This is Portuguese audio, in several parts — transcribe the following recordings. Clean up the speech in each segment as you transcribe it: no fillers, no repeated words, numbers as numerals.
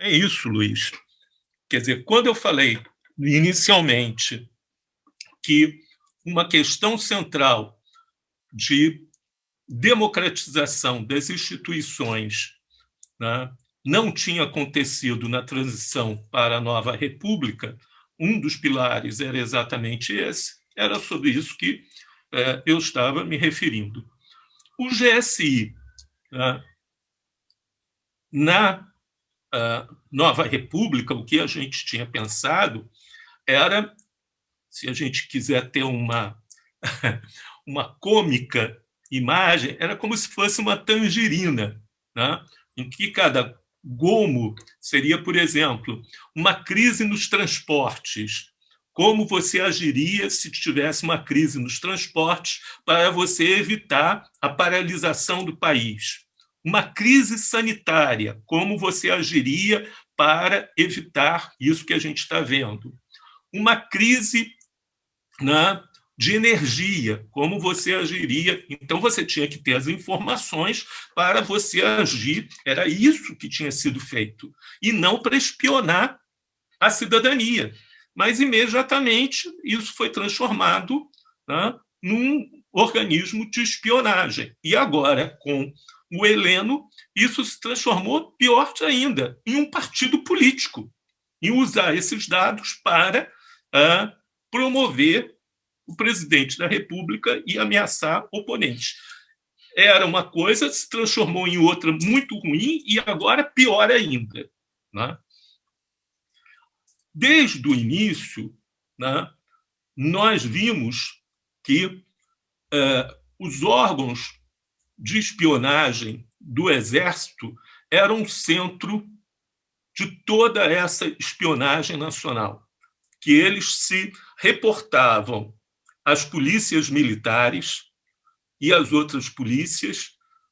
É isso, Luiz. Quer dizer, quando eu falei inicialmente que uma questão central de democratização das instituições, né, não tinha acontecido na transição para a nova república, um dos pilares era exatamente esse, era sobre isso que eu estava me referindo. O GSI, né, na nova república, o que a gente tinha pensado era, se a gente quiser ter uma cômica imagem, era como se fosse uma tangerina, né? Em que cada gomo seria, por exemplo, uma crise nos transportes. Como você agiria se tivesse uma crise nos transportes para você evitar a paralisação do país? Uma crise sanitária, como você agiria para evitar isso que a gente está vendo? Uma crise, né, de energia, como você agiria. Então, você tinha que ter as informações para você agir. Era isso que tinha sido feito, e não para espionar a cidadania. Mas, imediatamente, isso foi transformado, né, num organismo de espionagem. E agora, com o Heleno, isso se transformou, pior ainda, em um partido político, em usar esses dados para promover o presidente da República e ameaçar oponentes. Era uma coisa, se transformou em outra muito ruim e agora pior ainda, né? Desde o início, né, nós vimos que os órgãos de espionagem do Exército eram o centro de toda essa espionagem nacional, que eles se reportavam às polícias militares e às outras polícias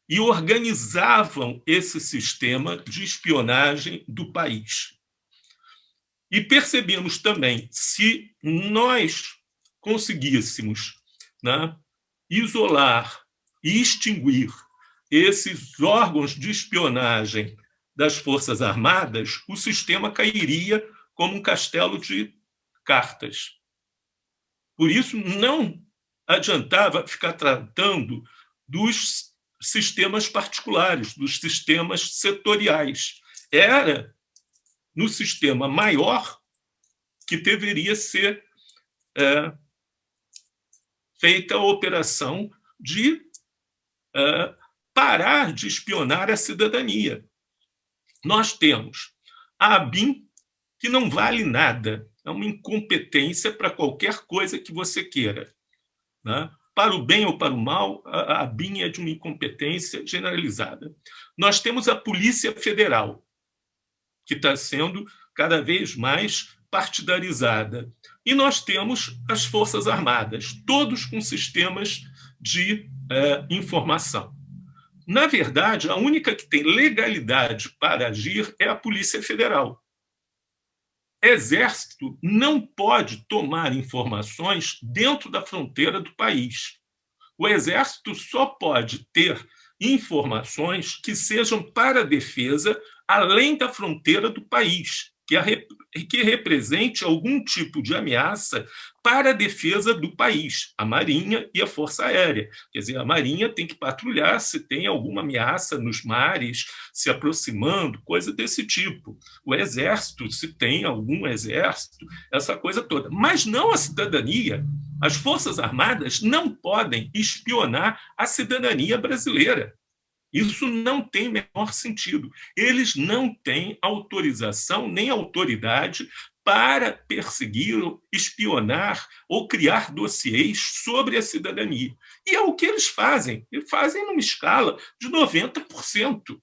e organizavam esse sistema de espionagem do país. E percebemos também, se nós conseguíssemos, né, isolar e extinguir esses órgãos de espionagem das Forças Armadas, o sistema cairia como um castelo de cartas. Por isso, não adiantava ficar tratando dos sistemas particulares, dos sistemas setoriais. Era no sistema maior que deveria ser feita a operação de parar de espionar a cidadania. Nós temos a ABIN, que não vale nada, é uma incompetência para qualquer coisa que você queira, né? Para o bem ou para o mal, a ABIN é de uma incompetência generalizada. Nós temos a Polícia Federal, que está sendo cada vez mais partidarizada. E nós temos as Forças Armadas, todos com sistemas de informação. Na verdade, a única que tem legalidade para agir é a Polícia Federal. Exército não pode tomar informações dentro da fronteira do país. O Exército só pode ter informações que sejam para a defesa além da fronteira do país, que represente algum tipo de ameaça para a defesa do país, a Marinha e a Força Aérea. Quer dizer, a Marinha tem que patrulhar se tem alguma ameaça nos mares se aproximando, coisa desse tipo. O Exército, se tem algum exército, essa coisa toda. Mas não a cidadania. As Forças Armadas não podem espionar a cidadania brasileira. Isso não tem o menor sentido. Eles não têm autorização nem autoridade para perseguir, espionar ou criar dossiês sobre a cidadania. E é o que eles fazem. Eles fazem numa escala de 90%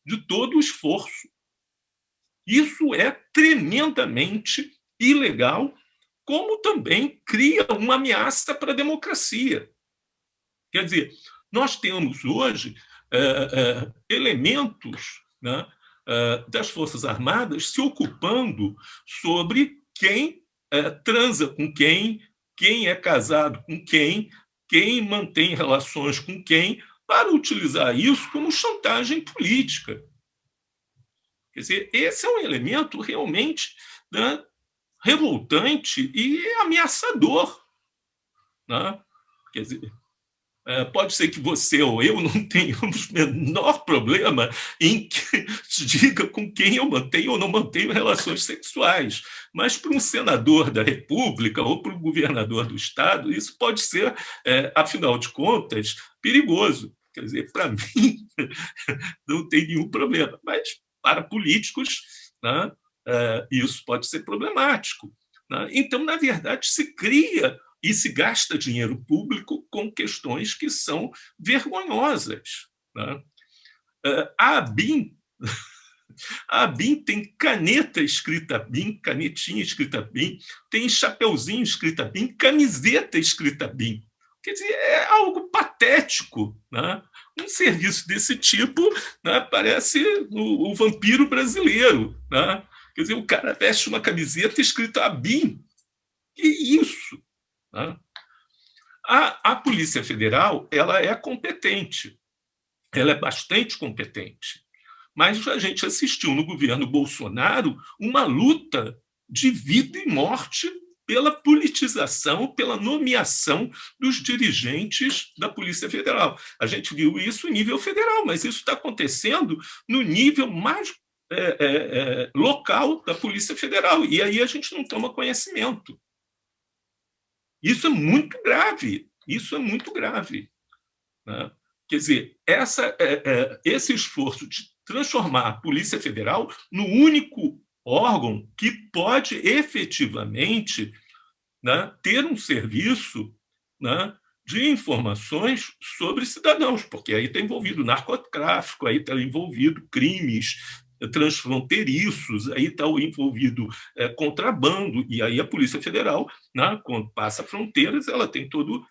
de todo o esforço. Isso é tremendamente ilegal, como também cria uma ameaça para a democracia. Quer dizer, nós temos hoje elementos, né, das Forças Armadas se ocupando sobre quem transa com quem é casado com quem mantém relações com quem, para utilizar isso como chantagem política. Quer dizer, esse é um elemento realmente, né, revoltante e ameaçador, né? Quer dizer, pode ser que você ou eu não tenhamos o menor problema em que diga com quem eu mantenho ou não mantenho relações sexuais, mas para um senador da República ou para um governador do Estado, isso pode ser, afinal de contas, perigoso. Quer dizer, para mim, não tem nenhum problema, mas para políticos, né, isso pode ser problemático. Né? Então, na verdade, se cria e se gasta dinheiro público com questões que são vergonhosas. Né? A ABIN, a ABIN tem caneta escrita BIM, canetinha escrita BIM, tem chapeuzinho escrita BIM, camiseta escrita BIM. Quer dizer, é algo patético. Né? Um serviço desse tipo, né, parece o vampiro brasileiro. Né? Quer dizer, o cara veste uma camiseta escrita ABIN. Que isso? Né? A Polícia Federal, ela é competente, ela é bastante competente, mas a gente assistiu no governo Bolsonaro uma luta de vida e morte pela politização, pela nomeação dos dirigentes da Polícia Federal. A gente viu isso em nível federal, mas isso está acontecendo no nível mais local da Polícia Federal, e aí a gente não toma conhecimento. Isso é muito grave, isso é muito grave. Né? Quer dizer, esse esforço de transformar a Polícia Federal no único órgão que pode efetivamente, né, ter um serviço, né, de informações sobre cidadãos, porque aí está envolvido narcotráfico, aí está envolvido crimes transfronteiriços, aí está envolvido contrabando, e aí a Polícia Federal, né, quando passa fronteiras, ela tem toda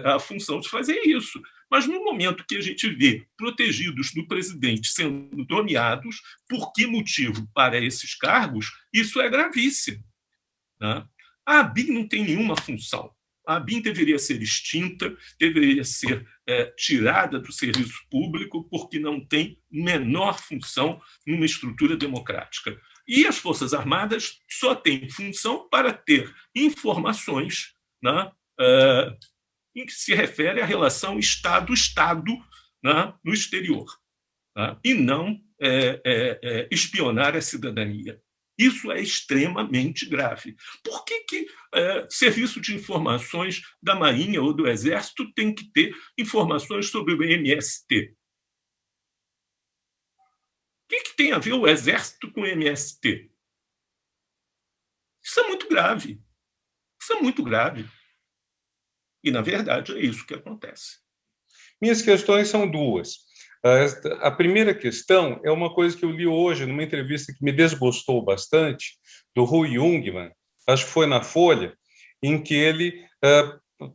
a função de fazer isso. Mas no momento que a gente vê protegidos do presidente sendo nomeados, por que motivo para esses cargos, isso é gravíssimo. Né? A ABIN não tem nenhuma função. A ABIN deveria ser extinta, deveria ser tirada do serviço público, porque não tem menor função numa estrutura democrática. E as Forças Armadas só têm função para ter informações, né, em que se refere à relação Estado-Estado, né, no exterior, né, e não espionar a cidadania. Isso é extremamente grave. Por que serviço de informações da Marinha ou do Exército tem que ter informações sobre o MST? O que tem a ver o Exército com o MST? Isso é muito grave. Isso é muito grave. E, na verdade, é isso que acontece. Minhas questões são duas. A primeira questão é uma coisa que eu li hoje numa entrevista que me desgostou bastante, do Rui Jungmann, acho que foi na Folha, em que ele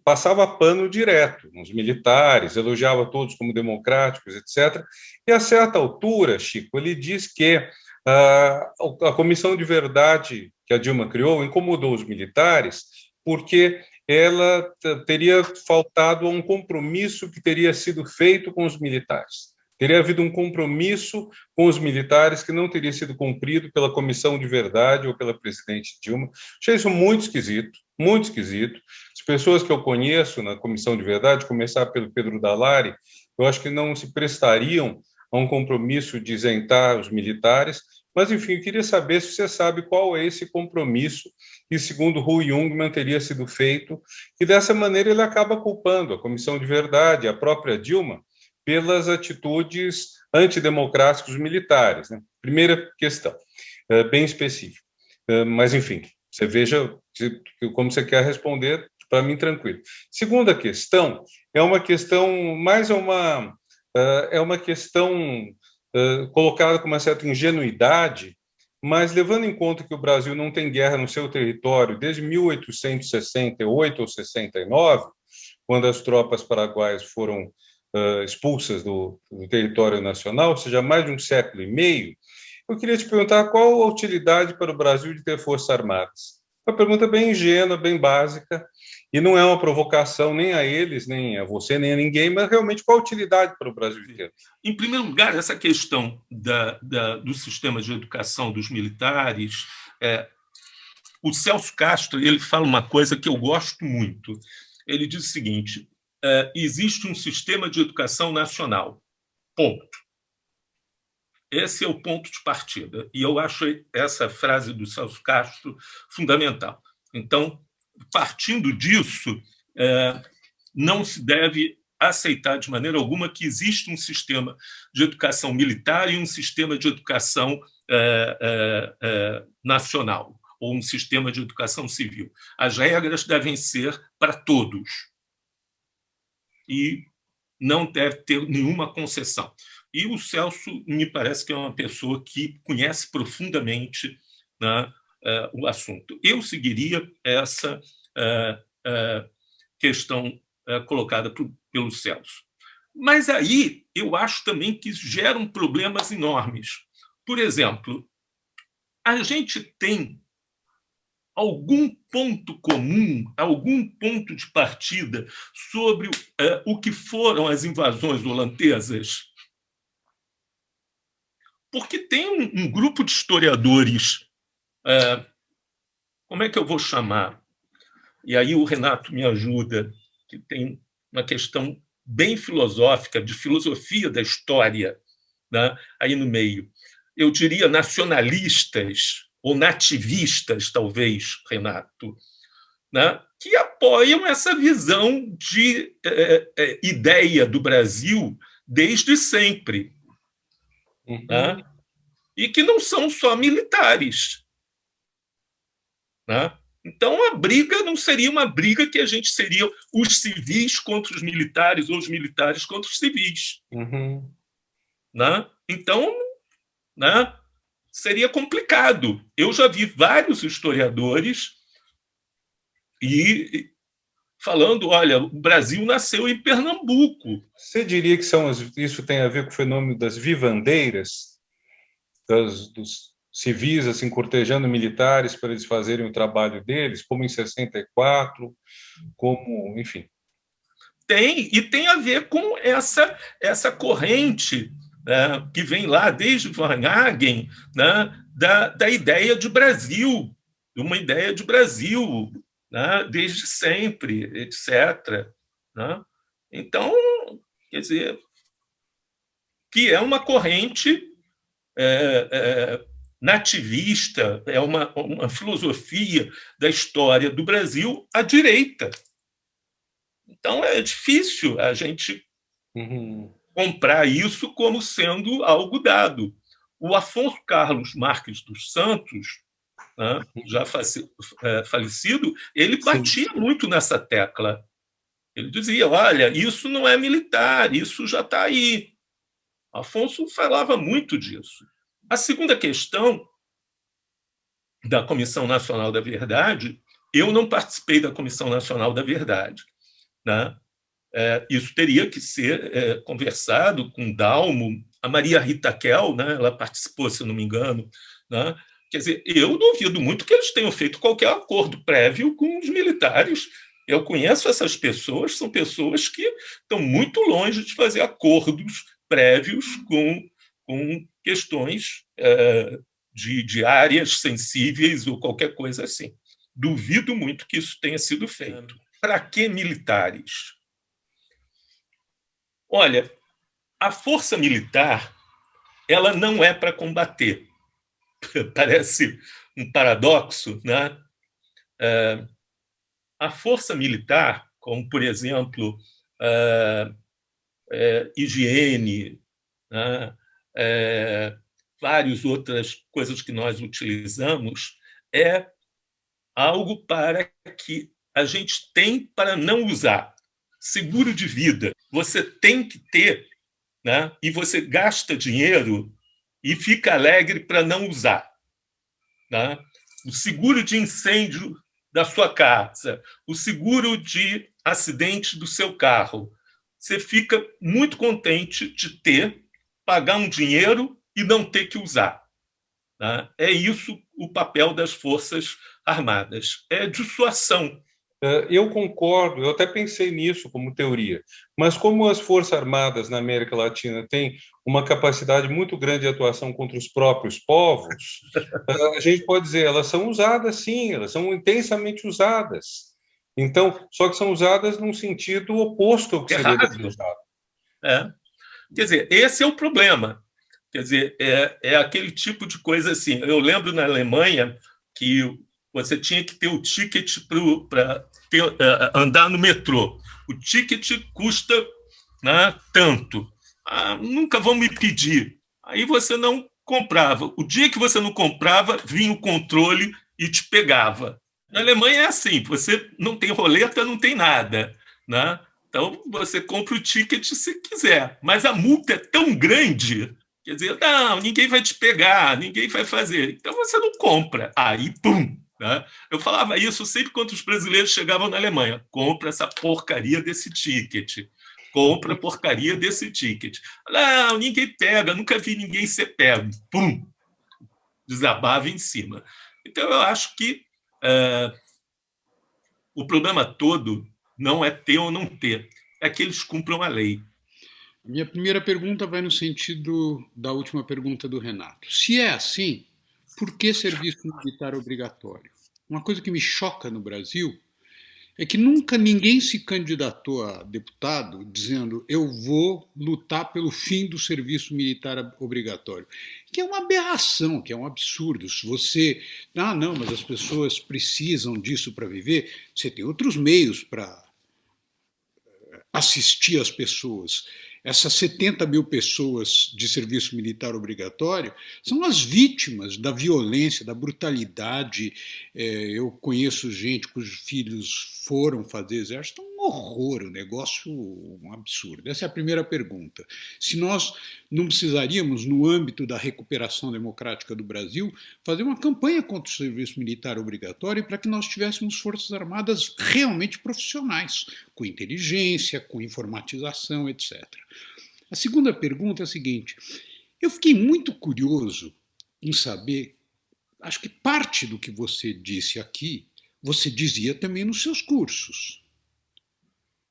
passava pano direto nos militares, elogiava todos como democráticos, etc. E, a certa altura, Chico, ele diz que a Comissão de Verdade que a Dilma criou incomodou os militares porque ela teria faltado a um compromisso que teria sido feito com os militares. Teria havido um compromisso com os militares que não teria sido cumprido pela Comissão de Verdade ou pela presidente Dilma. Achei isso muito esquisito, muito esquisito. As pessoas que eu conheço na Comissão de Verdade, começar pelo Pedro Dalari, eu acho que não se prestariam a um compromisso de isentar os militares, mas, enfim, eu queria saber se você sabe qual é esse compromisso que, segundo Rui Jungmann, teria sido feito, e dessa maneira ele acaba culpando a Comissão de Verdade, a própria Dilma, pelas atitudes antidemocráticas dos militares. Né? Primeira questão, bem específica. Mas, enfim, você veja como você quer responder, para mim, tranquilo. Segunda questão é uma questão, é uma questão colocada com uma certa ingenuidade, mas levando em conta que o Brasil não tem guerra no seu território desde 1868 ou 69, quando as tropas paraguaias foram expulsas do território nacional, ou seja, mais de um século e meio, eu queria te perguntar qual a utilidade para o Brasil de ter forças armadas. Uma pergunta bem ingênua, bem básica, e não é uma provocação nem a eles, nem a você, nem a ninguém, mas realmente qual a utilidade para o Brasil inteiro? Em primeiro lugar, essa questão do sistema de educação dos militares, o Celso Castro ele fala uma coisa que eu gosto muito. Ele diz o seguinte: existe um sistema de educação nacional. Ponto. Esse é o ponto de partida. E eu acho essa frase do Celso Castro fundamental. Então, partindo disso, não se deve aceitar de maneira alguma que existe um sistema de educação militar e um sistema de educação nacional, ou um sistema de educação civil. As regras devem ser para todos e não deve ter nenhuma concessão. E o Celso me parece que é uma pessoa que conhece profundamente, né, o assunto. Eu seguiria essa questão colocada pelo Celso. Mas aí eu acho também que isso gera problemas enormes. Por exemplo, a gente tem algum ponto comum, algum ponto de partida sobre o que foram as invasões holandesas? Porque tem um grupo de historiadores, como é que eu vou chamar? E aí o Renato me ajuda, que tem uma questão bem filosófica, de filosofia da história, né, aí no meio. Eu diria nacionalistas, ou nativistas, talvez, Renato, né, que apoiam essa visão de ideia do Brasil desde sempre, né, e que não são só militares, né? Então, a briga não seria uma briga que a gente seria os civis contra os militares ou os militares contra os civis. Uhum. Né? Então, né, seria complicado. Eu já vi vários historiadores e falando, olha, o Brasil nasceu em Pernambuco. Você diria que isso tem a ver com o fenômeno das vivandeiras, dos civis assim cortejando militares para eles fazerem o trabalho deles, como em 64, como, enfim. E tem a ver com essa corrente, né, que vem lá desde Van Hagen, né, da ideia de Brasil, de uma ideia de Brasil, né, desde sempre, etc. Né? Então, quer dizer, que é uma corrente nativista, é uma filosofia da história do Brasil à direita. Então, é difícil a gente comprar isso como sendo algo dado. O Afonso Carlos Marques dos Santos, né, já falecido, ele batia Sim. muito nessa tecla. Ele dizia, olha, isso não é militar, isso já está aí. Afonso falava muito disso. A segunda questão da Comissão Nacional da Verdade, eu não participei da Comissão Nacional da Verdade, né? Isso teria que ser conversado com Dalmo, a Maria Rita Kell, né? Ela participou, se não me engano. Né? Quer dizer, eu duvido muito que eles tenham feito qualquer acordo prévio com os militares. Eu conheço essas pessoas, são pessoas que estão muito longe de fazer acordos prévios com questões de áreas sensíveis ou qualquer coisa assim. Duvido muito que isso tenha sido feito. Para que militares? Olha, a força militar ela não é para combater. Parece um paradoxo, né? A força militar, como por exemplo higiene, né? Várias outras coisas que nós utilizamos, é algo para que a gente tem para não usar. Seguro de vida, você tem que ter, né? E você gasta dinheiro e fica alegre para não usar. Né? O seguro de incêndio da sua casa, o seguro de acidente do seu carro. Você fica muito contente de ter, pagar um dinheiro e não ter que usar. Tá? É isso o papel das Forças Armadas, é dissuasão. Eu concordo, eu até pensei nisso como teoria, mas como as Forças Armadas na América Latina têm uma capacidade muito grande de atuação contra os próprios povos, a gente pode dizer, elas são usadas sim, elas são intensamente usadas. Então, só que são usadas num sentido oposto ao que seria Errado. desejado. Quer dizer, esse é o problema. Quer dizer, é aquele tipo de coisa assim. Eu lembro na Alemanha que você tinha que ter o ticket para andar no metrô. O ticket custa, né, tanto. Nunca vão me pedir. Aí você não comprava. O dia que você não comprava, vinha o controle e te pegava. Na Alemanha é assim: você não tem roleta, não tem nada, né? Então, você compra o ticket se quiser, mas a multa é tão grande, quer dizer, não, ninguém vai te pegar, ninguém vai fazer. Então, você não compra. Aí, pum! Né? Eu falava isso sempre quando os brasileiros chegavam na Alemanha: compra essa porcaria desse ticket. Compra a porcaria desse ticket. Não, ninguém pega, nunca vi ninguém ser pego. Pum! Desabava em cima. Então, eu acho que o problema todo não é ter ou não ter, é que eles cumpram a lei. Minha primeira pergunta vai no sentido da última pergunta do Renato. Se é assim, por que serviço militar obrigatório? Uma coisa que me choca no Brasil é que nunca ninguém se candidatou a deputado dizendo eu vou lutar pelo fim do serviço militar obrigatório, que é uma aberração, que é um absurdo. Se você, não, mas as pessoas precisam disso para viver, você tem outros meios para assistir as pessoas. Essas 70 mil pessoas de serviço militar obrigatório são as vítimas da violência, da brutalidade. Eu conheço gente cujos filhos foram fazer exército, é um horror, um negócio, um absurdo. Essa é a primeira pergunta. Se nós não precisaríamos, no âmbito da recuperação democrática do Brasil, fazer uma campanha contra o serviço militar obrigatório para que nós tivéssemos forças armadas realmente profissionais, com inteligência, com informatização, etc. A segunda pergunta é a seguinte: eu fiquei muito curioso em saber, acho que parte do que você disse aqui, você dizia também nos seus cursos.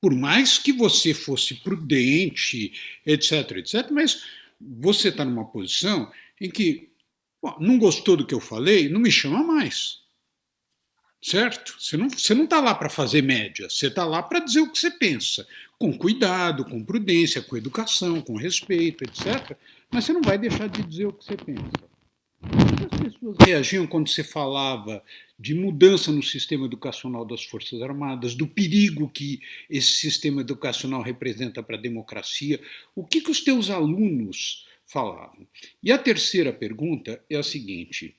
Por mais que você fosse prudente, etc., mas você está numa posição em que, não gostou do que eu falei, não me chama mais. Certo? Você não está lá para fazer média, você está lá para dizer o que você pensa, com cuidado, com prudência, com educação, com respeito, etc. Mas você não vai deixar de dizer o que você pensa. Como as pessoas reagiam quando você falava de mudança no sistema educacional das Forças Armadas, do perigo que esse sistema educacional representa para a democracia? O que os teus alunos falavam? E a terceira pergunta é a seguinte: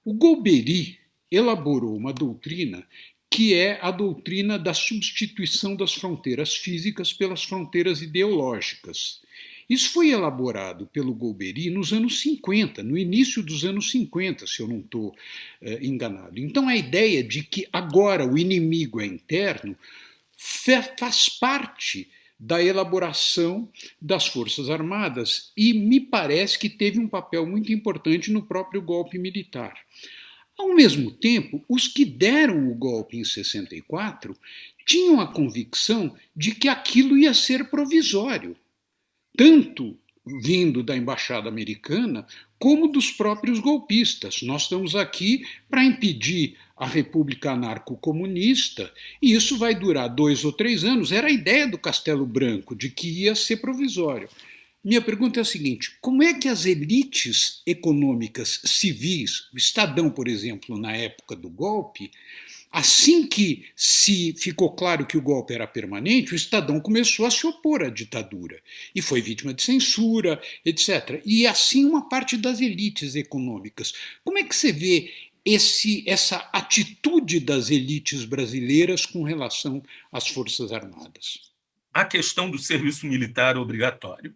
o Golbery elaborou uma doutrina que é a doutrina da substituição das fronteiras físicas pelas fronteiras ideológicas. Isso foi elaborado pelo Golbery nos anos 50, no início dos anos 50, se eu não estou enganado. Então a ideia de que agora o inimigo é interno faz parte da elaboração das Forças Armadas e me parece que teve um papel muito importante no próprio golpe militar. Ao mesmo tempo, os que deram o golpe em 64 tinham a convicção de que aquilo ia ser provisório, tanto vindo da embaixada americana como dos próprios golpistas. Nós estamos aqui para impedir a República Anarco-Comunista e isso vai durar 2 ou 3 anos. Era a ideia do Castelo Branco, de que ia ser provisório. Minha pergunta é a seguinte: como é que as elites econômicas civis, o Estadão, por exemplo, na época do golpe, assim que se ficou claro que o golpe era permanente, o Estadão começou a se opor à ditadura e foi vítima de censura, etc. E assim uma parte das elites econômicas. Como é que você vê essa atitude das elites brasileiras com relação às Forças Armadas? A questão do serviço militar obrigatório.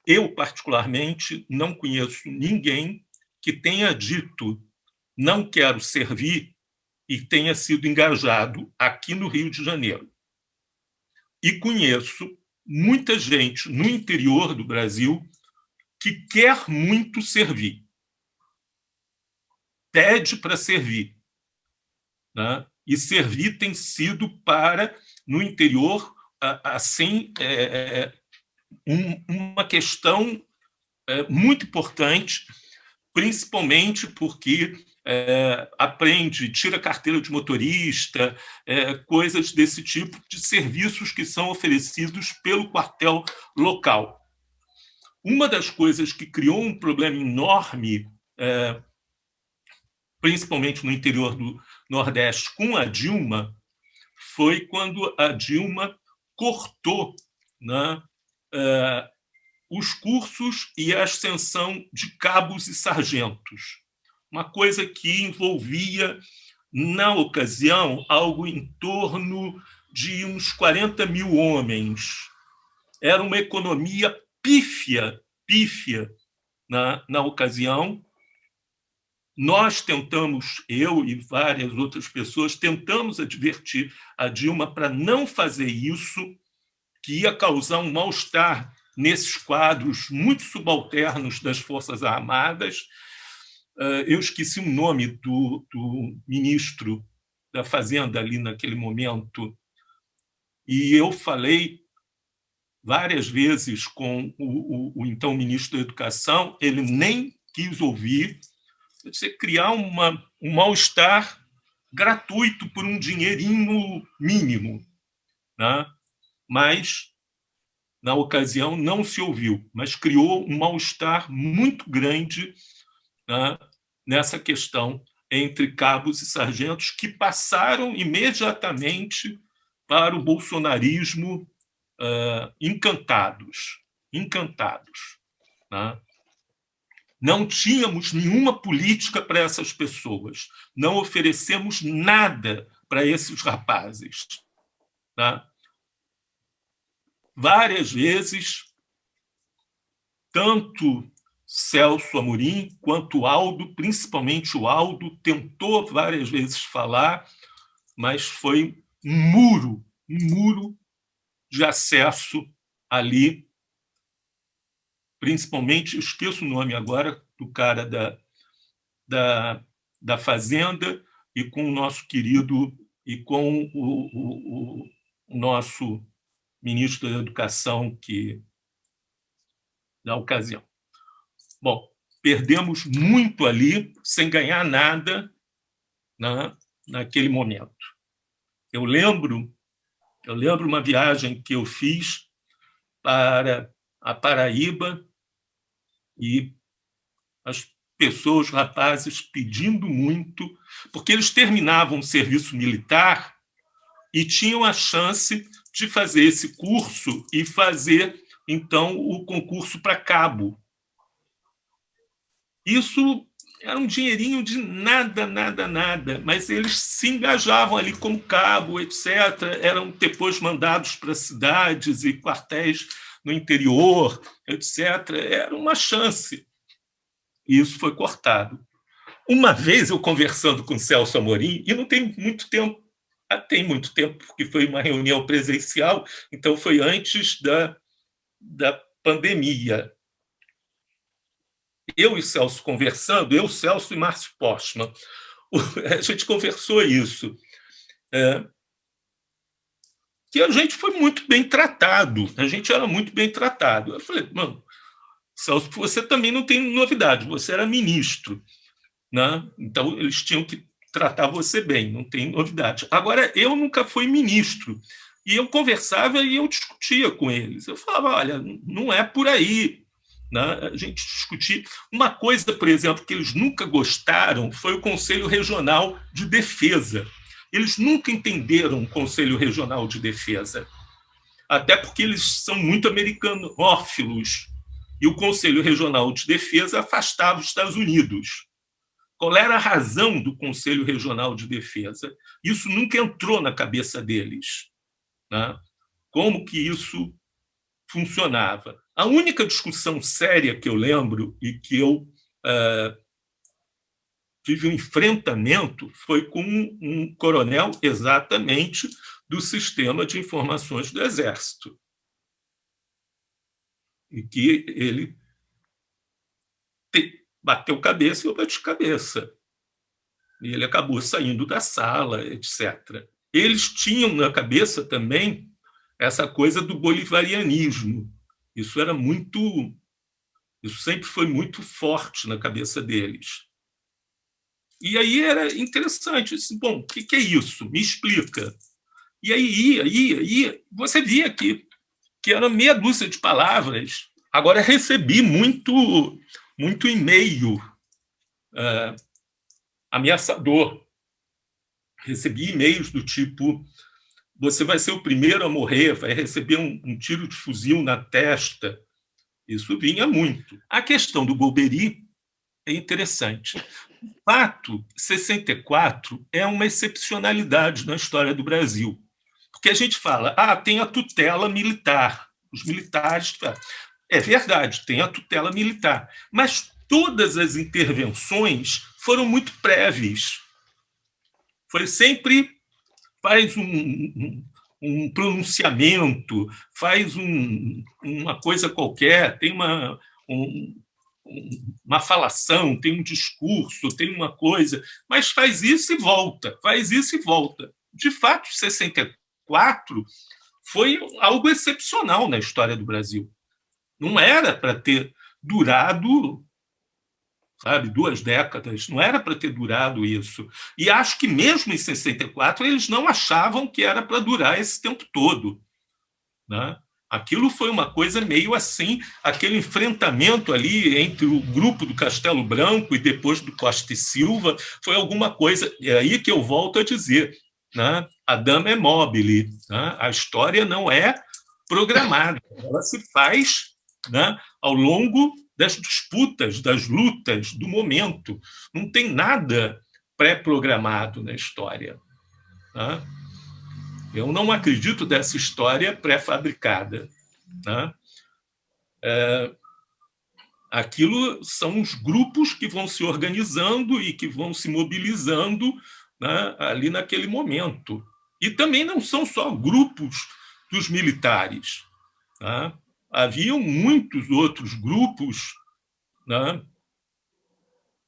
Eu, particularmente, não conheço ninguém que tenha dito não quero servir e tenha sido engajado aqui no Rio de Janeiro. E conheço muita gente no interior do Brasil que quer muito servir, pede para servir, né? E servir tem sido para, no interior, assim, uma questão muito importante, principalmente porque aprende, tira carteira de motorista, coisas desse tipo de serviços que são oferecidos pelo quartel local. Uma das coisas que criou um problema enorme, principalmente no interior do Nordeste, com a Dilma, foi quando a Dilma cortou, né, os cursos e a ascensão de cabos e sargentos. Uma coisa que envolvia, na ocasião, algo em torno de uns 40 mil homens. Era uma economia pífia na ocasião. Nós tentamos, eu e várias outras pessoas, tentamos advertir a Dilma para não fazer isso, que ia causar um mal-estar nesses quadros muito subalternos das Forças Armadas. Eu esqueci o nome do ministro da Fazenda ali naquele momento, e eu falei várias vezes com o então ministro da Educação, ele nem quis ouvir. Você criar um mal-estar gratuito por um dinheirinho mínimo, né? Mas, na ocasião, não se ouviu, mas criou um mal-estar muito grande, né, nessa questão entre cabos e sargentos, que passaram imediatamente para o bolsonarismo encantados. Né? Não tínhamos nenhuma política para essas pessoas, não oferecemos nada para esses rapazes. Tá? Várias vezes, tanto Celso Amorim quanto Aldo, principalmente o Aldo, tentou várias vezes falar, mas foi um muro de acesso ali, principalmente, eu esqueço o nome agora, do cara da Fazenda, e com o nosso querido, e com o nosso ministro da Educação da ocasião. Bom, perdemos muito ali, sem ganhar nada, né, naquele momento. Eu lembro uma viagem que eu fiz para a Paraíba, e as pessoas, os rapazes, pedindo muito, porque eles terminavam o serviço militar e tinham a chance de fazer esse curso e fazer, então, o concurso para cabo. Isso era um dinheirinho de nada, mas eles se engajavam ali como cabo, etc. Eram depois mandados para cidades e quartéis no interior, etc. Era uma chance. E isso foi cortado. Uma vez eu conversando com Celso Amorim, e não tem muito tempo, tem muito tempo, porque foi uma reunião presencial, então foi antes da pandemia. Eu e Celso conversando, eu, Celso e Márcio Postman, a gente conversou isso, que a gente foi muito bem tratado, a gente era muito bem tratado. Eu falei, mano, Celso, você também não tem novidade, você era ministro, né? Então eles tinham que tratar você bem, não tem novidade. Agora, eu nunca fui ministro, e eu conversava e eu discutia com eles. Eu falava, olha, não é por aí, né? A gente discutir. Uma coisa, por exemplo, que eles nunca gostaram foi o Conselho Regional de Defesa. Eles nunca entenderam o Conselho Regional de Defesa, até porque eles são muito americanófilos, e o Conselho Regional de Defesa afastava os Estados Unidos. Qual era a razão do Conselho Regional de Defesa? Isso nunca entrou na cabeça deles, né? Como que isso funcionava? A única discussão séria que eu lembro e que eu tive um enfrentamento foi com um coronel exatamente do Sistema de Informações do Exército, e que ele bateu cabeça e eu bati cabeça. E ele acabou saindo da sala, etc. Eles tinham na cabeça também essa coisa do bolivarianismo. Isso era muito, isso sempre foi muito forte na cabeça deles. E aí era interessante, disse, bom, o que é isso? Me explica. E aí ia. Você via que era meia dúzia de palavras. Agora, recebi muito e-mail ameaçador. Recebi e-mails do tipo: você vai ser o primeiro a morrer, vai receber um tiro de fuzil na testa. Isso vinha muito. A questão do Golbery é interessante. O fato 64 é uma excepcionalidade na história do Brasil. Porque a gente fala, tem a tutela militar. Os militares... É verdade, tem a tutela militar. Mas todas as intervenções foram muito prévias. Foi sempre faz um pronunciamento, faz uma coisa qualquer, tem uma falação, tem um discurso, tem uma coisa, mas faz isso e volta, faz isso e volta. De fato, 64 foi algo excepcional na história do Brasil. Não era para ter durado, 2 décadas, não era para ter durado isso. E acho que mesmo em 64 eles não achavam que era para durar esse tempo todo, né? Aquilo foi uma coisa meio assim, aquele enfrentamento ali entre o grupo do Castelo Branco e depois do Costa e Silva, foi alguma coisa, é aí que eu volto a dizer, né? A dama é mobile, né? A história não é programada, ela se faz, né, ao longo das disputas, das lutas, do momento. Não tem nada pré-programado na história, né? Eu não acredito dessa história pré-fabricada, né? Aquilo são os grupos que vão se organizando e que vão se mobilizando, né, ali naquele momento. E também não são só grupos dos militares, né? Haviam muitos outros grupos, né,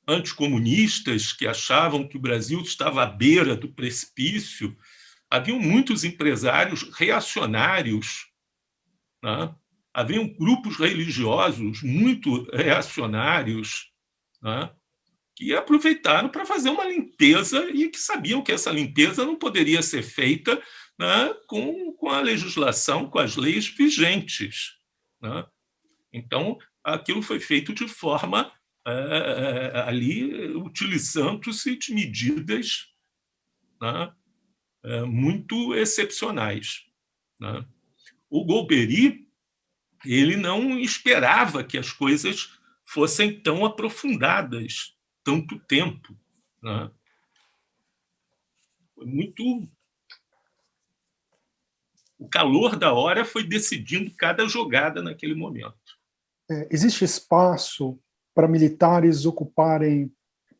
anticomunistas que achavam que o Brasil estava à beira do precipício. Haviam muitos empresários reacionários, né? Haviam grupos religiosos muito reacionários, né, que aproveitaram para fazer uma limpeza e que sabiam que essa limpeza não poderia ser feita, né, com a legislação, com as leis vigentes, né? Então, aquilo foi feito de forma ali, utilizando-se de medidas, né, muito excepcionais, né? O Golbery, ele não esperava que as coisas fossem tão aprofundadas, tanto tempo, né? Foi muito... O calor da hora foi decidindo cada jogada naquele momento. Existe espaço para militares ocuparem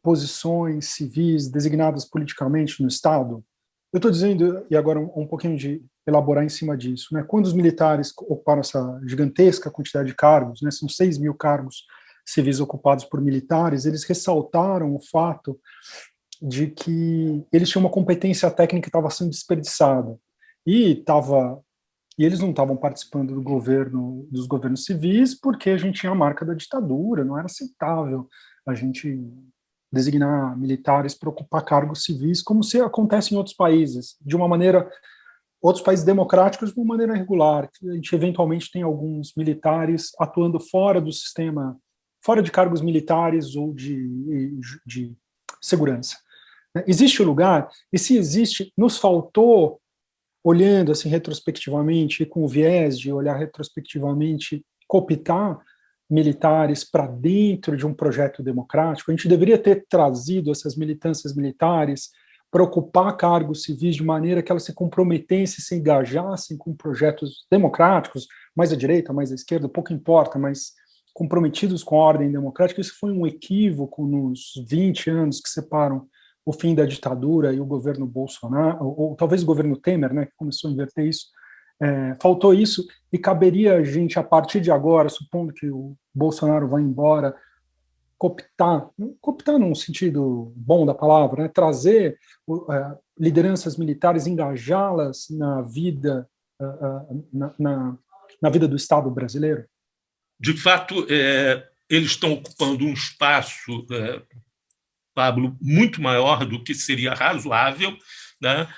posições civis designadas politicamente no Estado? Eu estou dizendo, e agora um pouquinho de elaborar em cima disso, né? Quando os militares ocuparam essa gigantesca quantidade de cargos, né, são 6 mil cargos civis ocupados por militares, eles ressaltaram o fato de que eles tinham uma competência técnica que estava sendo desperdiçada. E eles não estavam participando dos governos civis porque a gente tinha a marca da ditadura, não era aceitável a gente designar militares para ocupar cargos civis, como se acontece em outros países, de uma maneira, outros países democráticos de uma maneira regular. A gente eventualmente tem alguns militares atuando fora do sistema, fora de cargos militares ou de segurança. Existe o lugar, e se existe, nos faltou, olhando assim retrospectivamente, com o viés de olhar retrospectivamente, cooptar militares para dentro de um projeto democrático. A gente deveria ter trazido essas militâncias militares para ocupar cargos civis de maneira que elas se comprometessem, se engajassem com projetos democráticos, mais à direita, mais à esquerda, pouco importa, mas comprometidos com a ordem democrática. Isso foi um equívoco nos 20 anos que separam o fim da ditadura e o governo Bolsonaro, ou talvez o governo Temer, né, que começou a inverter isso. Faltou isso, e caberia a gente, a partir de agora, supondo que o Bolsonaro vai embora, cooptar num sentido bom da palavra, né? Trazer lideranças militares, engajá-las na vida, na vida do Estado brasileiro? De fato, eles estão ocupando um espaço, Pablo, muito maior do que seria razoável, né?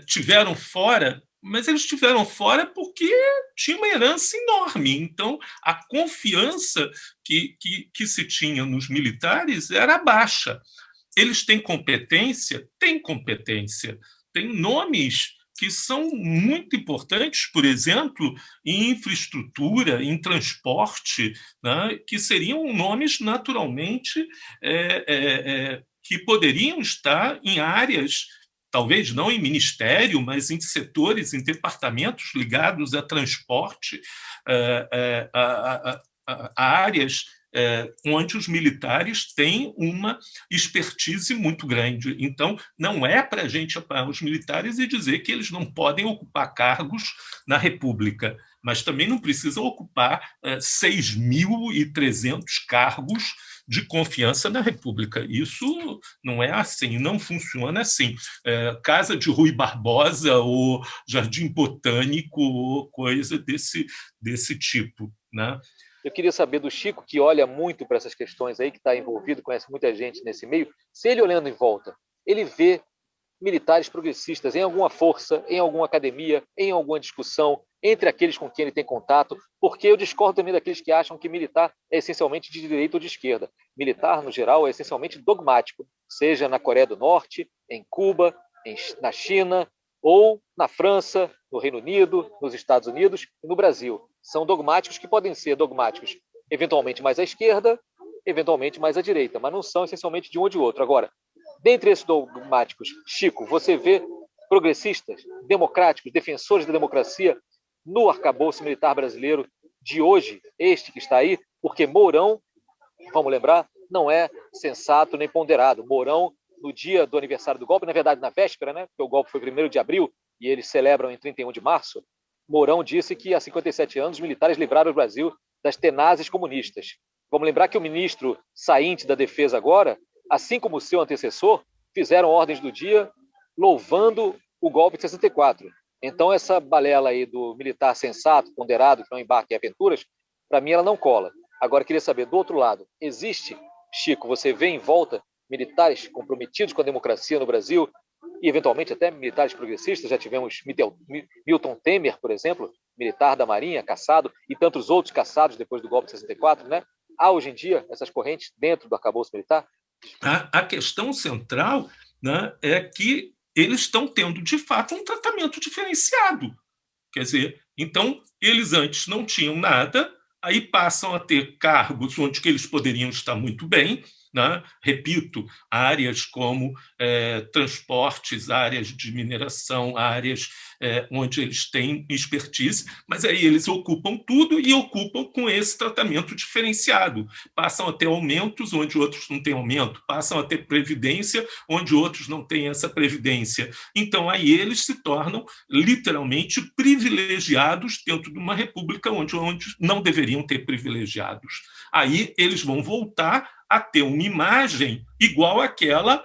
Tiveram fora, mas eles estiveram fora porque tinha uma herança enorme. Então, a confiança que se tinha nos militares era baixa. Eles têm competência? Têm competência. Tem nomes que são muito importantes, por exemplo, em infraestrutura, em transporte, né, que seriam nomes naturalmente que poderiam estar em áreas, talvez não em ministério, mas em setores, em departamentos ligados a transporte, a áreas onde os militares têm uma expertise muito grande. Então, não é para a gente apoiar os militares e dizer que eles não podem ocupar cargos na República, mas também não precisam ocupar 6.300 cargos de confiança na República. Isso não é assim, não funciona assim. Casa de Rui Barbosa ou Jardim Botânico ou coisa desse tipo, né? Eu queria saber do Chico, que olha muito para essas questões aí, que está envolvido, conhece muita gente nesse meio, se ele olhando em volta, ele vê militares progressistas em alguma força, em alguma academia, em alguma discussão, entre aqueles com quem ele tem contato, porque eu discordo também daqueles que acham que militar é essencialmente de direita ou de esquerda. Militar, no geral, é essencialmente dogmático, seja na Coreia do Norte, em Cuba, na China, ou na França, no Reino Unido, nos Estados Unidos e no Brasil. São dogmáticos que podem ser dogmáticos eventualmente mais à esquerda, eventualmente mais à direita, mas não são essencialmente de um ou de outro. Agora, dentre esses dogmáticos, Chico, você vê progressistas, democráticos, defensores da democracia no arcabouço militar brasileiro de hoje, este que está aí, porque Mourão, vamos lembrar, não é sensato nem ponderado. Mourão, no dia do aniversário do golpe, na verdade na véspera, né, porque o golpe foi 1º de abril e eles celebram em 31 de março, Mourão disse que há 57 anos os militares livraram o Brasil das tenazes comunistas. Vamos lembrar que o ministro sainte da Defesa agora, assim como o seu antecessor, fizeram ordens do dia louvando o golpe de 64. Então essa balela aí do militar sensato, ponderado, que não embarca em aventuras, para mim ela não cola. Agora queria saber, do outro lado, existe, Chico, você vê em volta militares comprometidos com a democracia no Brasil e, eventualmente, até militares progressistas? Já tivemos Milton Temer, por exemplo, militar da Marinha, caçado, e tantos outros caçados depois do golpe de 64, né? Há, hoje em dia, essas correntes dentro do arcabouço militar? A questão central, né, é que eles estão tendo, de fato, um tratamento diferenciado. Quer dizer, então, eles antes não tinham nada, aí passam a ter cargos onde que eles poderiam estar muito bem, né? Repito, áreas como transportes, áreas de mineração, áreas onde eles têm expertise, mas aí eles ocupam tudo e ocupam com esse tratamento diferenciado. Passam a ter aumentos onde outros não têm aumento, passam a ter previdência onde outros não têm essa previdência. Então, aí eles se tornam literalmente privilegiados dentro de uma república onde não deveriam ter privilegiados. Aí eles vão voltar a ter uma imagem igual àquela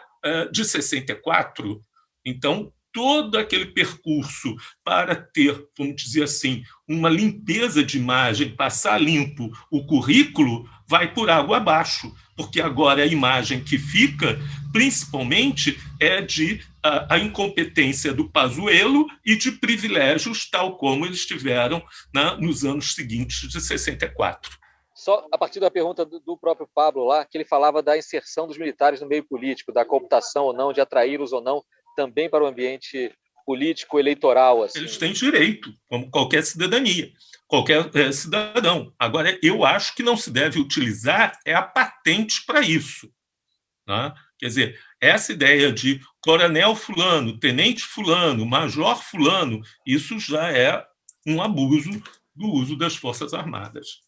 de 64. Então, todo aquele percurso para ter, vamos dizer assim, uma limpeza de imagem, passar limpo o currículo, vai por água abaixo, porque agora a imagem que fica, principalmente, é de a incompetência do Pazuello e de privilégios, tal como eles tiveram, né, nos anos seguintes de 64. Só a partir da pergunta do próprio Pablo lá, que ele falava da inserção dos militares no meio político, da cooptação ou não, de atraí-los ou não, também para o ambiente político eleitoral. Assim. Eles têm direito, como qualquer cidadania, qualquer cidadão. Agora, eu acho que não se deve utilizar a patente para isso. Né? Quer dizer, essa ideia de coronel fulano, tenente fulano, major fulano, isso já é um abuso do uso das Forças Armadas.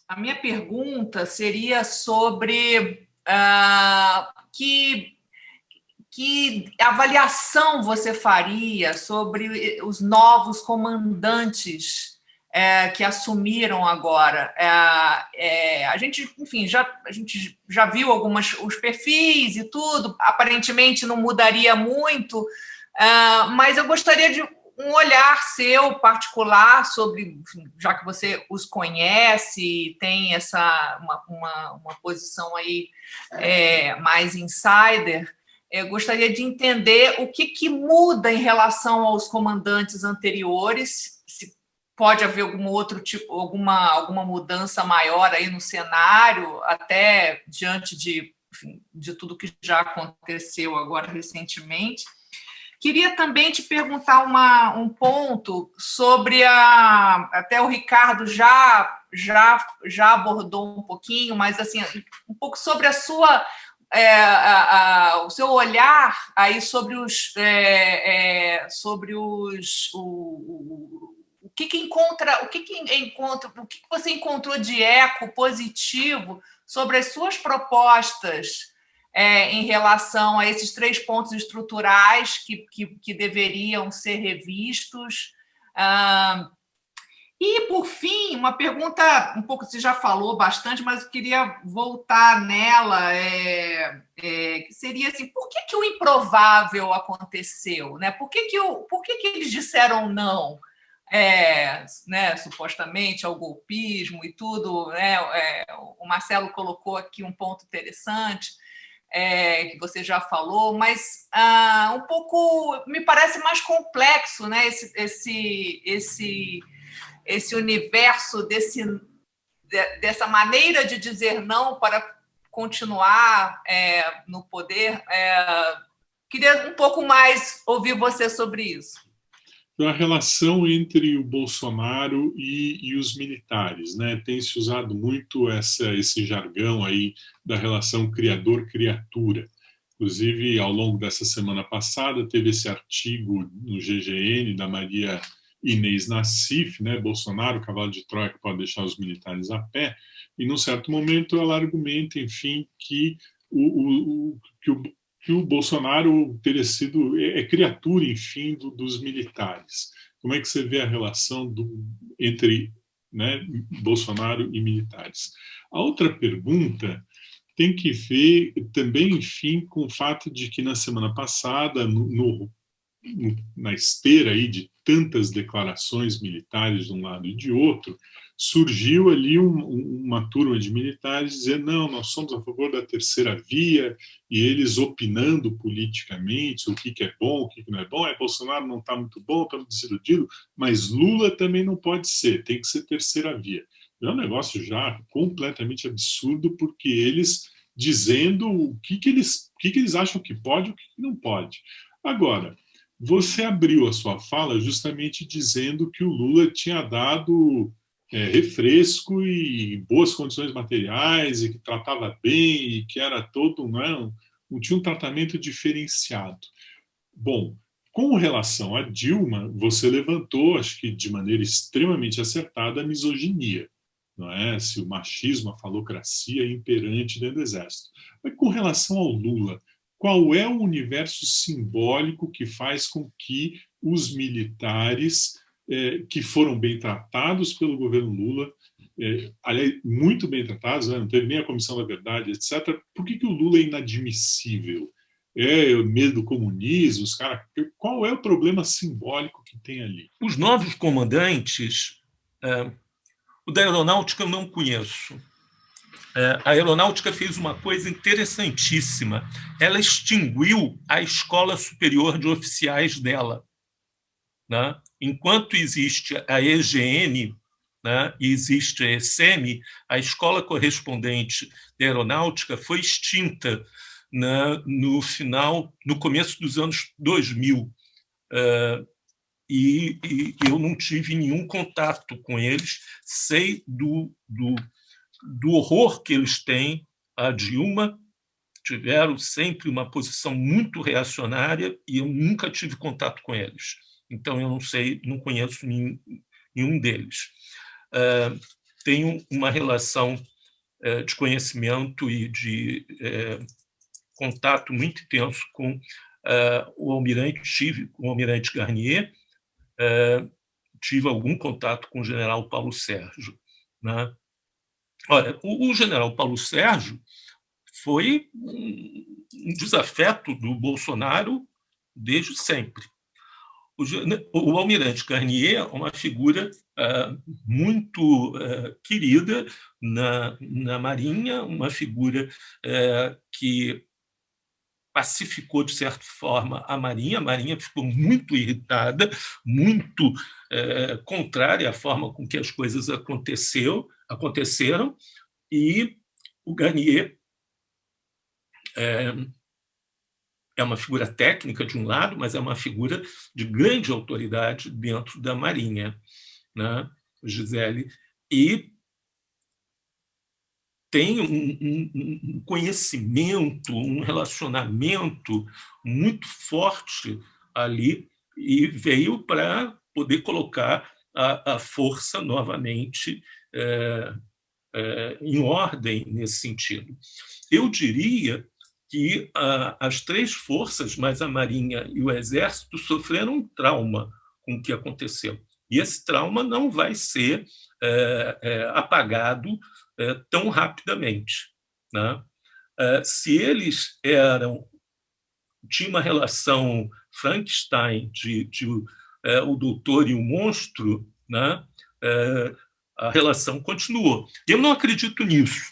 A minha pergunta seria sobre que avaliação você faria sobre os novos comandantes que assumiram agora a gente, enfim, a gente já viu os perfis e tudo, aparentemente não mudaria muito, mas eu gostaria de um olhar seu particular sobre, enfim, já que você os conhece, tem uma posição aí mais insider, eu gostaria de entender o que muda em relação aos comandantes anteriores, se pode haver algum outro tipo, alguma mudança maior aí no cenário, até diante enfim, de tudo que já aconteceu agora recentemente. Queria também te perguntar um ponto sobre até o Ricardo já abordou um pouquinho, mas assim, um pouco sobre a sua o seu olhar aí sobre o que você encontrou de eco positivo sobre as suas propostas em relação a esses 3 pontos estruturais que deveriam ser revistos. E, por fim, uma pergunta, um pouco você já falou bastante, mas eu queria voltar nela, que seria assim, por que o improvável aconteceu? Né? Por que eles disseram não, né, supostamente, ao golpismo e tudo? Né? O Marcelo colocou aqui um ponto interessante, que você já falou, mas um pouco, me parece mais complexo, né, esse universo dessa maneira de dizer não para continuar no poder. Queria um pouco mais ouvir você sobre isso. Então, a relação entre o Bolsonaro e os militares, né? Tem se usado muito esse jargão aí da relação criador-criatura. Inclusive, ao longo dessa semana passada, teve esse artigo no GGN da Maria Inês Nassif, né? Bolsonaro, cavalo de Troia que pode deixar os militares a pé, e num certo momento ela argumenta, enfim, que o Bolsonaro teria sido criatura, enfim, dos militares. Como é que você vê a relação entre, né, Bolsonaro e militares? A outra pergunta tem que ver também, enfim, com o fato de que na semana passada, na esteira aí de tantas declarações militares de um lado e de outro, surgiu ali uma turma de militares dizendo não, nós somos a favor da terceira via, e eles opinando politicamente o que é bom, o que não é bom. Bolsonaro não está muito bom, estamos desiludidos, mas Lula também não pode ser, tem que ser terceira via. É um negócio já completamente absurdo, porque eles dizendo o que eles acham que pode e o que não pode. Agora, você abriu a sua fala justamente dizendo que o Lula tinha dado refresco e boas condições materiais, e que tratava bem, e que era todo, não tinha um tratamento diferenciado. Bom, com relação a Dilma, você levantou, acho que de maneira extremamente acertada, a misoginia, não é? Se o machismo, a falocracia é imperante dentro do Exército. Mas com relação ao Lula, qual é o universo simbólico que faz com que os militares que foram bem tratados pelo governo Lula, aliás, muito bem tratados, né? Não teve nem a Comissão da Verdade, etc. Por que o Lula é inadmissível? Medo do comunismo, os caras. Qual é o problema simbólico que tem ali? Os novos comandantes, o da Aeronáutica eu não conheço. A Aeronáutica fez uma coisa interessantíssima. Ela extinguiu a Escola Superior de Oficiais dela, né? Enquanto existe a EGN, né, e existe a ECEM, a escola correspondente da Aeronáutica foi extinta, né, no começo dos anos 2000. E eu não tive nenhum contato com eles, sei do horror que eles têm a Dilma, tiveram sempre uma posição muito reacionária e eu nunca tive contato com eles. Então, eu não sei, não conheço nenhum deles. Tenho uma relação de conhecimento e de contato muito intenso com o Almirante Garnier, tive algum contato com o general Paulo Sérgio, né? Olha, o general Paulo Sérgio foi um desafeto do Bolsonaro desde sempre. O almirante Garnier é uma figura muito querida na Marinha, uma figura que pacificou, de certa forma, a Marinha ficou muito irritada, muito contrária à forma com que as coisas aconteceram, e o Garnier é uma figura técnica, de um lado, mas é uma figura de grande autoridade dentro da Marinha, né, Gisele? E tem um conhecimento, um relacionamento muito forte ali, e veio para poder colocar a força novamente em ordem nesse sentido. Eu diria que as três forças, mais a Marinha e o Exército, sofreram um trauma com o que aconteceu. E esse trauma não vai ser apagado tão rapidamente, né? Se eles tinham uma relação Frankenstein o doutor e o monstro, né? A relação continuou. Eu não acredito nisso.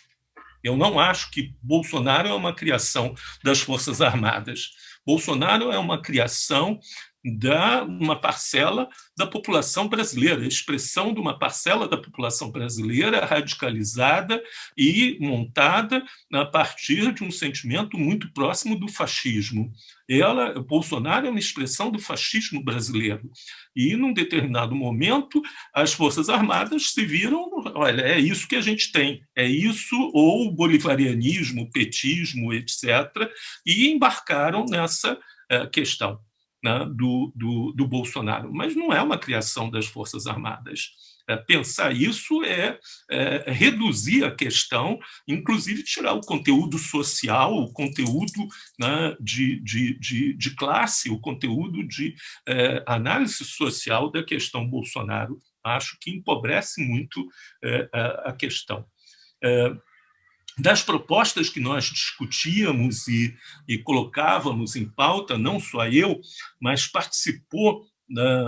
Eu não acho que Bolsonaro é uma criação das Forças Armadas. Bolsonaro é uma criação uma parcela da população brasileira, a expressão de uma parcela da população brasileira radicalizada e montada a partir de um sentimento muito próximo do fascismo. Bolsonaro é uma expressão do fascismo brasileiro. E, num determinado momento, as Forças Armadas se viram, olha, é isso que a gente tem, é isso, ou o bolivarianismo, o petismo, etc., e embarcaram nessa questão, né, do Bolsonaro. Mas não é uma criação das Forças Armadas. Pensar isso é reduzir a questão, inclusive tirar o conteúdo social, o conteúdo, né, de classe, o conteúdo de análise social da questão Bolsonaro. Acho que empobrece muito a questão. Das propostas que nós discutíamos e colocávamos em pauta, não só eu, mas participou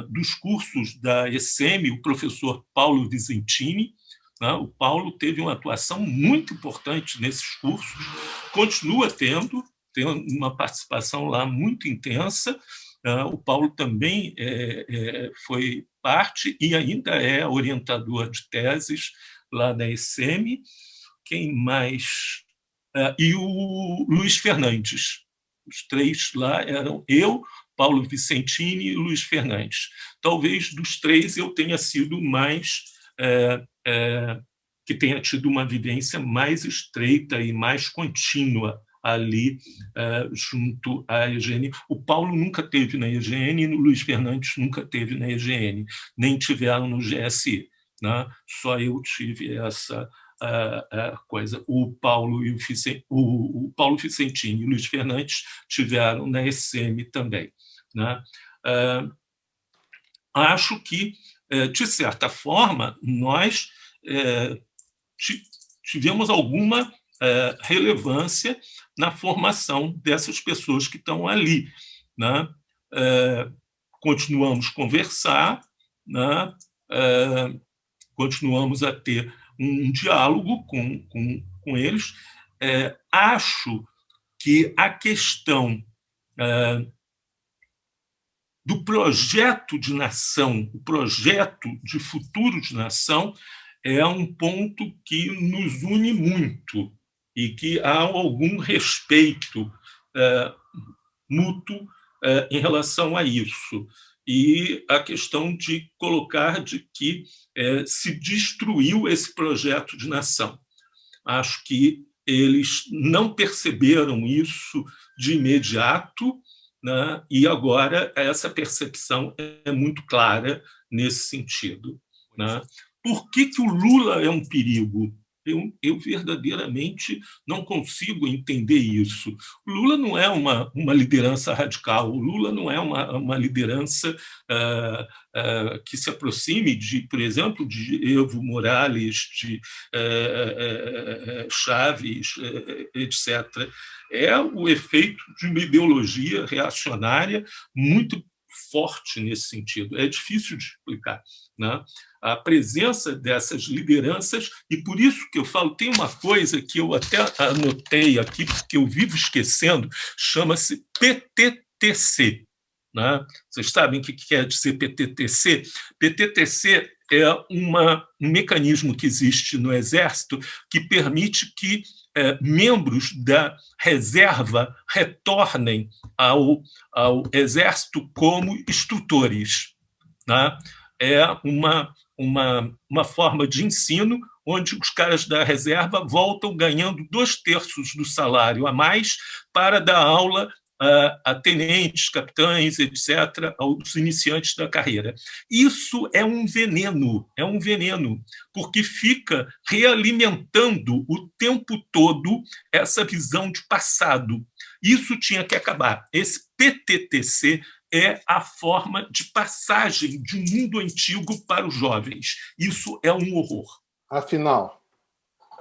dos cursos da ESEMI o professor Paulo Vicentini. Né? O Paulo teve uma atuação muito importante nesses cursos, continua tendo uma participação lá muito intensa. O Paulo também foi parte e ainda é orientador de teses lá na ESEMI. Quem mais? E o Luiz Fernandes. Os três lá eram eu, Paulo Vicentini e Luiz Fernandes. Talvez dos três eu tenha sido mais que tenha tido uma vivência mais estreita e mais contínua ali junto à EGN. O Paulo nunca teve na EGN e o Luiz Fernandes nunca teve na EGN, nem tiveram no GSI. Né? Só eu tive essa coisa. O Paulo Vicentini e o Luiz Fernandes tiveram na ESEMI também. Né? Acho que, de certa forma, nós tivemos alguma relevância na formação dessas pessoas que estão ali. Né? Continuamos a conversar, né? Continuamos a ter um diálogo com eles. Acho que a questão do projeto de nação, o projeto de futuro de nação, é um ponto que nos une muito e que há algum respeito mútuo em relação a isso. E a questão de colocar de que se destruiu esse projeto de nação. Acho que eles não perceberam isso de imediato, né? E agora essa percepção é muito clara nesse sentido. Né? Por que o Lula é um perigo? Eu verdadeiramente não consigo entender isso. O Lula não é uma liderança radical, o Lula não é uma liderança que se aproxime, por exemplo, de Evo Morales, de Chaves, etc. É o efeito de uma ideologia reacionária muito forte nesse sentido. É difícil de explicar, né? A presença dessas lideranças, e por isso que eu falo, tem uma coisa que eu até anotei aqui, porque eu vivo esquecendo, chama-se PTTC. Né? Vocês sabem o que quer dizer PTTC? PTTC é um mecanismo que existe no Exército que permite que membros da reserva retornem ao Exército como instrutores. Né? É uma forma de ensino onde os caras da reserva voltam ganhando 2/3 do salário a mais para dar aula a tenentes, capitães, etc., aos iniciantes da carreira. Isso é um veneno, porque fica realimentando o tempo todo essa visão de passado. Isso tinha que acabar. Esse PTTC é a forma de passagem de um mundo antigo para os jovens. Isso é um horror. Afinal,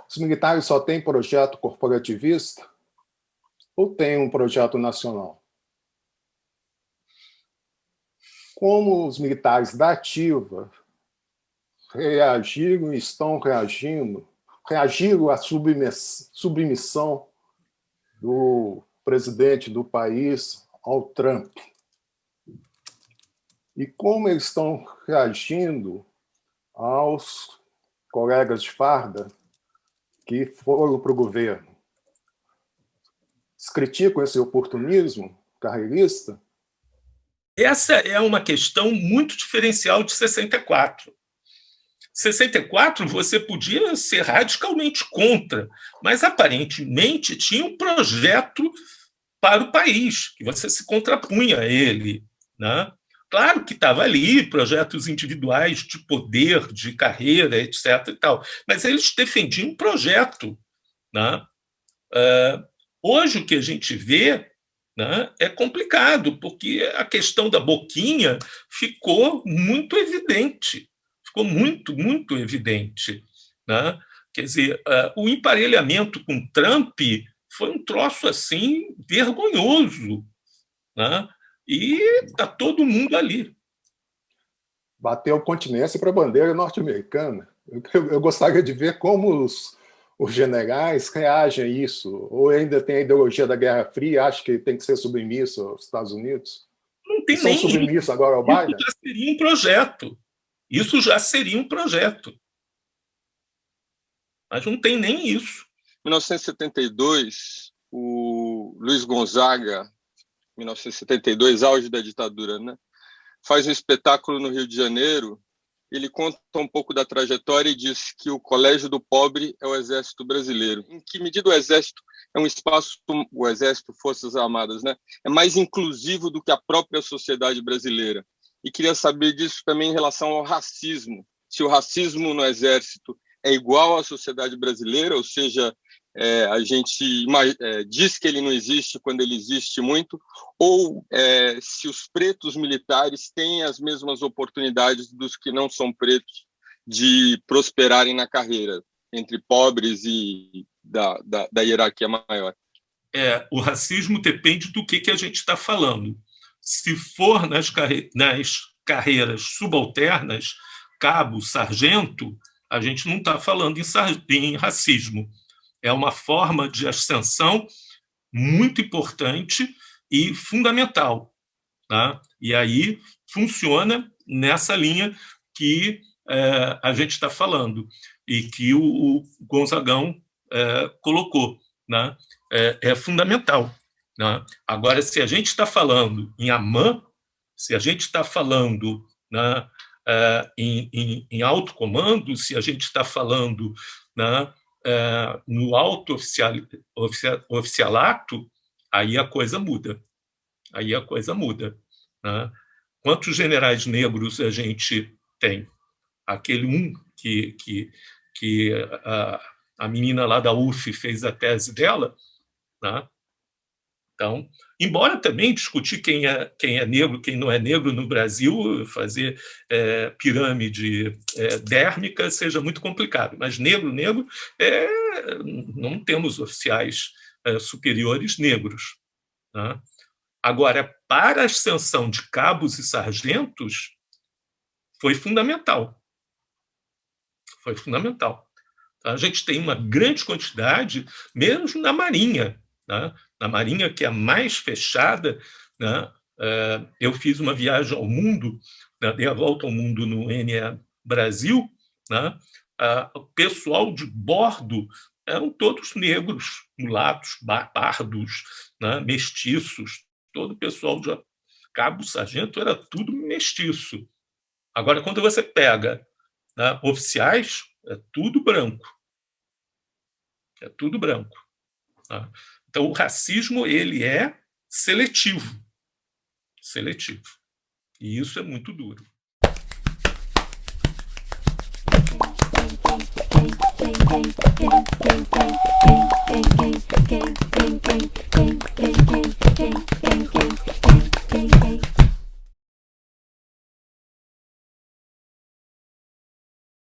os militares só têm projeto corporativista ou têm um projeto nacional? Como os militares da ativa reagiram e estão reagiram à submissão do presidente do país ao Trump? E como eles estão reagindo aos colegas de farda que foram para o governo? Eles criticam esse oportunismo carreirista? Essa é uma questão muito diferencial de 64. 64 você podia ser radicalmente contra, mas aparentemente tinha um projeto para o país, que você se contrapunha a ele, né? Claro que estava ali projetos individuais de poder, de carreira, etc. e tal, mas eles defendiam um projeto, né? Hoje o que a gente vê, né, é complicado, porque a questão da boquinha ficou muito evidente. Ficou muito, muito evidente. Né? Quer dizer, o emparelhamento com Trump foi um troço assim vergonhoso. Né? E está todo mundo ali. Bateu continência para a bandeira norte-americana. Eu gostaria de ver como os generais reagem a isso, ou ainda tem a ideologia da Guerra Fria, acha que tem que ser submisso aos Estados Unidos? Não tem são submissos agora ao Biden? Isso já seria um projeto. Isso já seria um projeto. Mas não tem nem isso. Em 1972, o Luiz Gonzaga, 1972, auge da ditadura, né? Faz um espetáculo no Rio de Janeiro. Ele conta um pouco da trajetória e diz que o colégio do pobre é o Exército Brasileiro. Em que medida o Exército é um espaço, o Exército, Forças Armadas, né, é mais inclusivo do que a própria sociedade brasileira? E queria saber disso também em relação ao racismo. Se o racismo no Exército é igual à sociedade brasileira, ou seja, a gente diz que ele não existe quando ele existe muito, ou se os pretos militares têm as mesmas oportunidades dos que não são pretos de prosperarem na carreira, entre pobres e da hierarquia maior. O racismo depende do que a gente está falando. Se for nas carreiras subalternas, cabo, sargento, a gente não está falando em racismo. É uma forma de ascensão muito importante e fundamental. Tá? E aí funciona nessa linha que a gente está falando e que o Gonzagão colocou. Né? É fundamental. Né? Agora, se a gente está falando em AMAN, se a gente está falando, né, em alto comando, se a gente está falando, né, no alto oficialato, aí a coisa muda. Né? Quantos generais negros a gente tem? Aquele que A menina lá da UF fez a tese dela, né? Então, embora também discutir quem é negro, quem não é negro no Brasil, fazer pirâmide dérmica seja muito complicado, mas negro, não temos oficiais superiores negros, né? Agora, para a ascensão de cabos e sargentos, foi fundamental. Foi fundamental. A gente tem uma grande quantidade, mesmo na Marinha, né? Na Marinha, que é a mais fechada, né? Eu fiz uma viagem ao mundo, né? Dei a volta ao mundo no NE Brasil, né? O pessoal de bordo eram todos negros, mulatos, pardos, né? Mestiços, todo o pessoal de cabo, sargento, era tudo mestiço. Agora, quando você pega, né, oficiais, é tudo branco. É tudo branco. Tá? Então, o racismo ele é seletivo. Seletivo. E isso é muito duro.